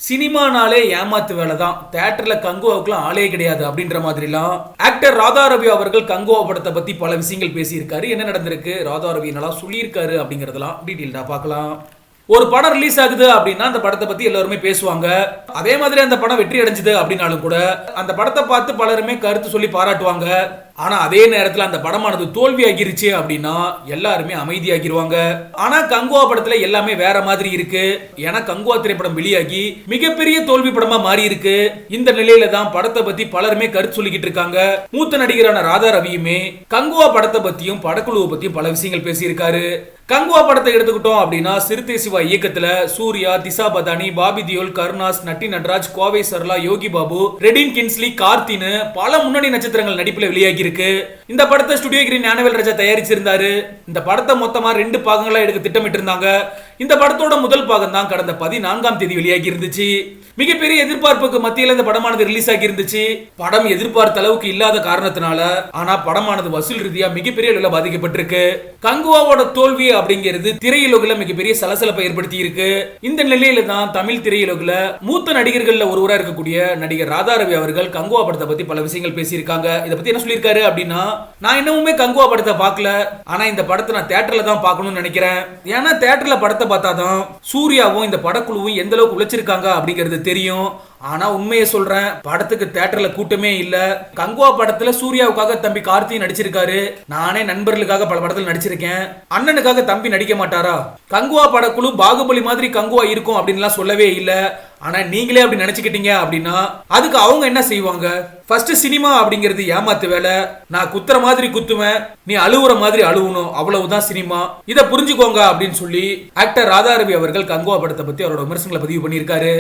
சினிமானாலே ஏமாத்து வேலை தான். தியேட்டர்ல கங்குவாவுக்குலாம் ஆளே கிடையாது அப்படின்ற மாதிரிலாம் ஆக்டர் ராதா ரவி அவர்கள் கங்குவா படத்தை பத்தி பல விஷயங்கள் பேசியிருக்காரு. என்ன நடந்திருக்கு, ராதா ரவி நல்லா சொல்லியிருக்காரு அப்படிங்கறதெல்லாம் டீட்டெயில்டா பார்க்கலாம். ஒரு படம் ரிலீஸ் ஆகுது அப்படின்னா அந்த படத்தை பத்தி எல்லாருமே பேசுவாங்க. அதே மாதிரி அந்த படம் வெற்றி அடைஞ்சது அப்படின்னாலும் கூட அந்த படத்தை பார்த்து பலருமே கருத்து சொல்லி பாராட்டுவாங்க. ஆனா அதே நேரத்தில் அந்த படமானது தோல்வி ஆகிருச்சு அப்படின்னா எல்லாருமே அமைதியாகிருவாங்க. ஆனா கங்குவா படத்துல எல்லாமே வேற மாதிரி இருக்கு. ஏன்னா கங்குவா திரைப்படம் வெளியாகி மிகப்பெரிய தோல்வி படமா மாறி இருக்கு. இந்த நிலையில தான் படத்தை பத்தி பலருமே கருத்து சொல்லிக்கிட்டு இருக்காங்க. மூத்த நடிகரான ராதா ரவியுமே கங்குவா படத்தை பத்தியும் படக்குழுவை பத்தியும் பல விஷயங்கள் பேசியிருக்காரு. கங்குவா படத்தை எடுத்துக்கிட்டோம் அப்படின்னா சிறுத்தை சிவா இயக்கத்துல சூர்யா, திசா பதானி, பாபி தியோல், கருணாஸ், நட்டி நட்ராஜ், கோவை சர்லா, யோகி பாபு, ரெடின் கின்ஸ்லி, கார்த்தின்னு பல முன்னணி நட்சத்திரங்கள் நடிப்புல வெளியாகி இருக்கு. இந்த படத்தை ஸ்டுடியோ கிரீன் ஞானவேல் ராஜா தயாரிச்சிருந்தாரு. இந்த படத்தை மொத்தமா 2 பாகங்களா எடுக்க திட்டமிட்டு இருந்தாங்க. இந்த படத்தோட முதல் பாகம் தான் கடந்த 14ஆம் தேதி வெளியாகி இருந்துச்சு. மிகப்பெரிய எதிர்பார்ப்புக்கு மத்தியில் இந்த படமானது ரிலீஸ் ஆகி இருந்துச்சு. படம் எதிர்பார்த்த அளவுக்கு இல்லாத காரணத்தினால ஆனா படமானது வசூல் ரீதியா மிகப்பெரிய அளவில் பாதிக்கப்பட்டிருக்கு. கங்குவாவோட தோல்வி அப்படிங்கிறது திரையுலகில் மிகப்பெரிய சலசலப்பை ஏற்படுத்தி இருக்கு. இந்த நிலையில தான் தமிழ் திரையுலகில் மூத்த நடிகர்கள்ல ஒருவராக இருக்கக்கூடிய நடிகர் ராதா ரவி அவர்கள் கங்குவா படத்தை பத்தி பல விஷயங்கள் பேசியிருக்காங்க. இதை பத்தி என்ன சொல்லியிருக்காரு அப்படின்னா, நான் இன்னமுமே கங்குவா படத்தை பார்க்கல, ஆனா இந்த படத்தை நான் தியேட்டர்ல தான் பார்க்கணும்னு நினைக்கிறேன். ஏன்னா தியேட்டர்ல படத்தை பார்த்தாதான் சூர்யாவும் இந்த படக்குழுவும் எந்த அளவுக்கு உழைச்சிருக்காங்க அப்படிங்கிறது தெரியும். ஆனா உண்மையை சொல்றேன், படத்துக்கு தியேட்டர்ல கூட்டமே இல்ல. கங்குவா படத்துல சூர்யாவுக்காக தம்பி கார்த்தி நடிச்சிருக்காரு. நானே நண்பர்களுக்காக பல படத்துல நடிச்சிருக்கேன். அண்ணனுக்காக தம்பி நடிக்க மாட்டாரா? கங்குவா படக்குழு பாகுபலி மாதிரி கங்குவா இருக்கும் அப்படின்லாம் சொல்லவே இல்ல. ஆனா நீங்களே அப்படி நினைச்சுக்கிட்டீங்க அப்படின்னா அதுக்கு அவங்க என்ன செய்வாங்க? ஃபர்ஸ்ட் சினிமா அப்படிங்கிறது ஏமாத்து வேலை. நான் குத்துற மாதிரி குத்துவேன், நீ அழுவுற மாதிரி அழுவணும், அவ்வளவுதான் சினிமா. இதை புரிஞ்சுக்கோங்க அப்படின்னு சொல்லி ஆக்டர் ராதா ரவி அவர்கள் கங்குவா படத்தை பத்தி அவரோட விமர்சனங்களை பதிவு பண்ணியிருக்காரு.